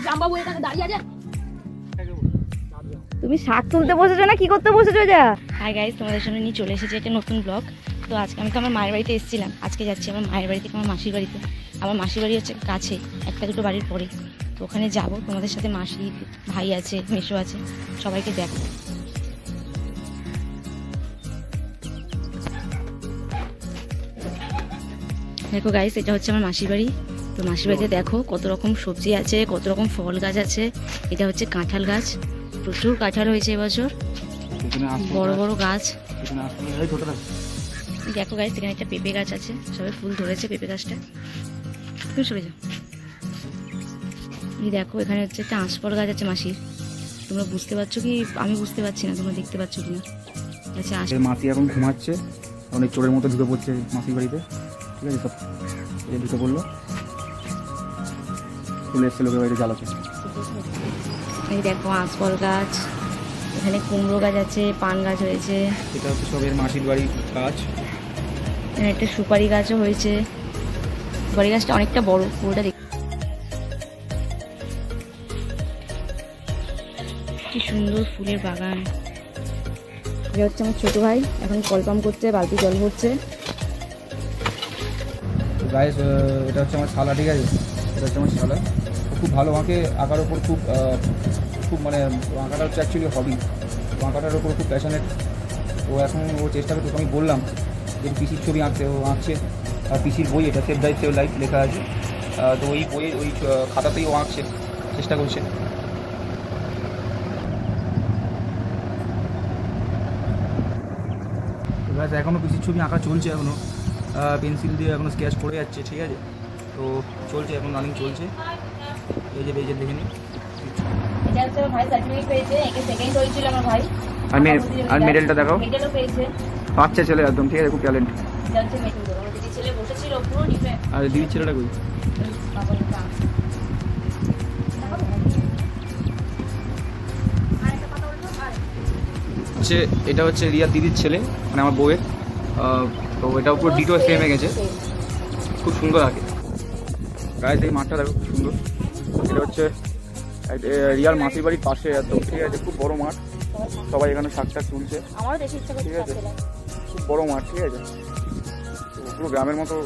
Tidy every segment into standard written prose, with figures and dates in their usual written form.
জামবাবু এখানে দাঁড়িয়ে আছে। তুমি শাক তুলতে বসেছো না কি করতে বসেছো? যা হাই গাইস, তোমাদের জন্য নিয়ে চলে এসেছি একটা নতুন ব্লগ। তো আজকে আমি তো আমার মায়ের বাড়িতে এসেছিলাম, আজকে যাচ্ছি আমার মায়ের বাড়ি থেকে আমার মাসির বাড়িতে। আমার মাসির বাড়ি হচ্ছে কাছে, একটা দুটো বাড়ির পরে। তো ওখানে যাব, তোমাদের সাথে মাসি, ভাই আছে, মেসো আছে, সবাইকে দেখো। দেখো গাইস, এটা হচ্ছে আমার মাসির বাড়ি। তো মাসির বাড়িতে দেখো কত রকম সবজি আছে, কত রকম ফল গাছ আছে। এটা হচ্ছে কাঁঠাল গাছ, প্রচুর কাঁঠাল হয়েছে এবছর, বড় বড় গাছ। দেখো গাইস, এখানে একটা পেঁপে গাছ আছে, সবাই ফুল ধরেছে পেঁপে গাছটা। তুমি চলে যাও। এই দেখো এখানে হচ্ছে একটা আঁশফল গাছ আছে মাসির। তোমরা বুঝতে পারছো কি? আমি বুঝতে পারছি না, তোমরা দেখতে পাচ্ছ কিনা। আচ্ছা, মাসি এখন ঘুমাচ্ছে, অনেক চোরের মতো ঢুকে পড়ছে মাসির বাড়িতে। ঠিক আছে, সব ঢুকে পড়লো, চলে এসছে লোকের বাড়িতে জ্বালাচ্ছে। এই দেখো আঁশফল গাছ, এখানে কুমড়ো গাছ আছে, পান গাছ হয়েছে। এটা হচ্ছে সব এর মাসির বাড়ির গাছ। এখানে একটা সুপারি গাছও হয়েছে, সুপারি গাছটা অনেকটা বড়, পুরোটা দেখ কি সুন্দর ফুলের বাগান। এটা হচ্ছে আমার ছোট ভাই, এখন কল পাম্প করছে, বালতি জল ভরছে। গাইস, এটা হচ্ছে আমার শালা। ঠিক আছে, এটা হচ্ছে আমার শালা। খুব ভালো, আমাকে আঁকার ওপর খুব মানে আঁকাটা হচ্ছে অ্যাকচুয়ালি হবি। আঁকাটার ওপর খুব প্যাশনেট। তো এখন ও চেষ্টা করছে, আমি বললাম যে পিসির ছবি আঁকতে, ও আঁকছে। আর পিসির বই এটা, সেভ লাইফ সেভ লাইফ লেখা আছে। তো ওই বইয়ের ওই খাতাতেই ও আঁকছে, চেষ্টা করছে। তো গাছ এখনও পিসির ছবি আঁকা চলছে, এখনও পেন্সিল দিয়ে এখনও স্কেচ করে যাচ্ছে। ঠিক আছে, তো চলছে, এখন রানিং চলছে। এই যে দেখে নিই। এটা হচ্ছে ভাই সার্টিফিকেট পেয়েছে, একে সেকেন্ড হয়েছিল আমার ভাই। আর মেডেলটা দেখাও। মেডেলও পেয়েছে। বাচ্চা ছেলে একদম, ঠিক আছে, খুব ট্যালেন্ট। এটা হচ্ছে মেডেল। আমার দিদি ছেলে বসেছিল পুরো ডিফে। আর দিদির ছেলেটা কই? এটা হচ্ছে রিয়ার দিদির ছেলে, মানে আমার বউয়ের। তো এটা পুরো ডিটো সেম হয়ে গেছে, খুব সুন্দর আগে। গায়ে এই মাঠটা দেখো, খুব সুন্দর। এটা হচ্ছে রিয়ার মাসির বাড়ির পাশে একদম। ঠিক আছে, খুব বড় মাঠ, সবাই এখানে শাক টাক তুলছে। ঠিক আছে, খুব বড় মাঠ। ঠিক আছে, পুরো গ্রামের মতো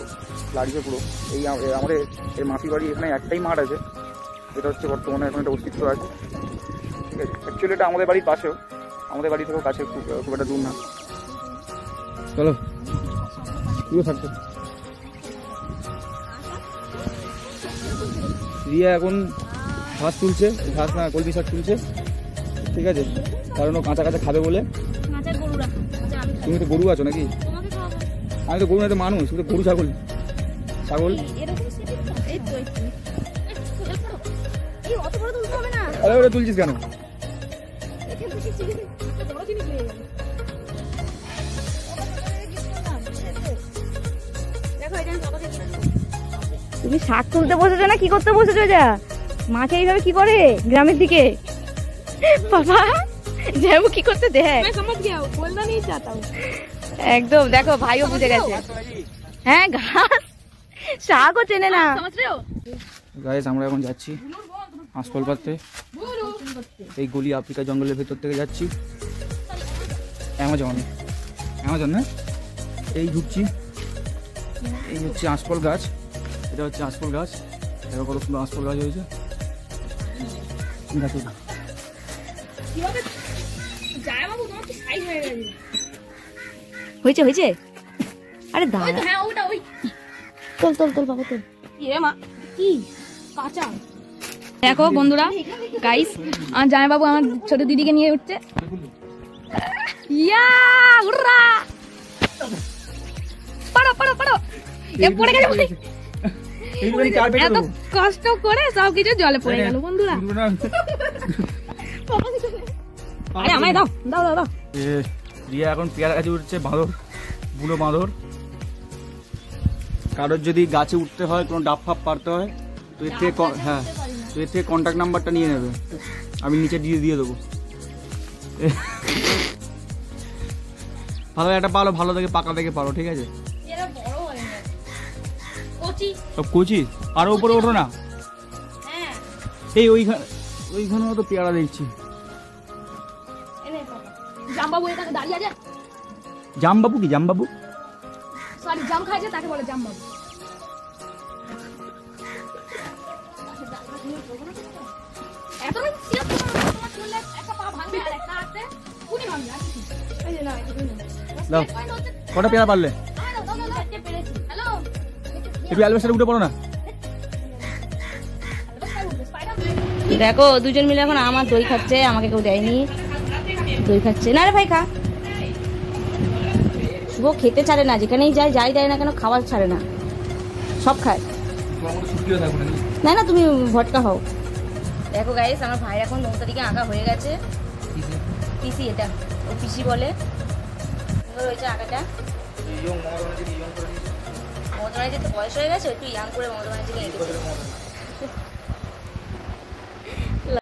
লাগছে পুরো। এই আমাদের এই মাসির বাড়ি এখানে একটাই মাঠ আছে, যেটা হচ্ছে বর্তমানে এখন একটা অস্তিত্ব আছে। ঠিক আছে, অ্যাকচুয়ালি এটা আমাদের বাড়ির পাশেও, আমাদের বাড়ি থেকেও কাছে, খুব একটা দূর না। চলো পুরো থাকতো। রিয়া এখন ঘাস তুলছে, ঘাস না কলমি শাক তুলছে। ঠিক আছে, কারণ ও কাঁচা কাঁচা খাবে বলে। তুমি তো গরু আছো নাকি? আমি তো গরু না, তো মানুষ। তুমি তো গরু, ছাগল। আরে ওটা তুলছিস কেন? তুমি শাক তুলতে বসেছো না কি করতে বসেছো? যা মাকে এইভাবে কি করে গ্রামের দিকে? বাবা যাবো কি করতে দেখ। একদম দেখো, ভাইও বুঝে গেছে। হ্যাঁ, ঘাস শাকও চেনে না। গাইস, আমরা এখন যাচ্ছি আঁশফল পাড়তে। এই গলি আফ্রিকা জঙ্গলের ভেতর থেকে যাচ্ছি। অ্যামাজন না, এই ঢুকছি। এই হচ্ছে আঁশফল গাছ, এটা হচ্ছে আঁশফল গাছ। এরকম কত সুন্দর আঁশফল গাছ হয়েছে। হয়েছে হয়েছে। আরে দাঁড়া, তোল বাবা তোল। কি কাঁচা দেখো বন্ধুরা, গাইস আমার জামাইবাবু আমার ছোট দিদিকে নিয়ে উঠছে। ইয়া উড়রা, পড়ো এ পড়ে গেল। এত কষ্ট করে সবকিছু জলে পড়ে গেল বন্ধুরা। আরে আমায় দাও। রিয়া এখন পেয়ারা গাছে উঠছে, বুলো বাঁদর। কারোর যদি গাছে উঠতে হয়, কোনো ডাব ফাপ পারতে হয়, তো এর থেকে তো এর থেকে কন্ট্যাক্ট নাম্বারটা নিয়ে নেবে, আমি নিচে দিয়ে দেবো। ভালো একটা পালো, ভালো দেখে পাকা দেখে পারো। ঠিক আছে, সব কচি, আরো উপরে ওঠো না। এই ওইখানেও তো পেয়ারা দেখছি। জামবাবু এখানে দাঁড়িয়ে আছে। জামবাবু কি? জামবাবু সরি, জাম খাইছে তাকে বলে জামবাবু। এত না সিরিয়াস তোমার চলে একটা পা ভাঙবে আর একটা হাতে কুনি ভাঙবে আর কি। এই যে না এটা দাও, কটা পেয়ারা পারলে? হ্যালো, একটু অ্যালবেস্টারে উঠে পড়ো না। দেখো দুজন মিলে এখন আমার দই খাচ্ছে, আমাকে কেউ দেয়নি। দই খাচ্ছে না রে ভাই, খা। শুভ খেতে ছাড়ে না, যেখানেই যায় যাই দেয় না কেন খাবার ছাড়ে না, সব খায়। না না তুমি ভটকা হও। দেখো গাইস, আমার ভাই এখন 9 তারিখে আঁকা হয়ে গেছে। পিসি, এটা ও পিসি বলে। সুন্দর হয়েছে আঁকাটা। মমতা ব্যানার্জির তো বয়স হয়ে গেছে, একটু ইয়াং করে মমতা ব্যানার্জিকে এঁকেছে।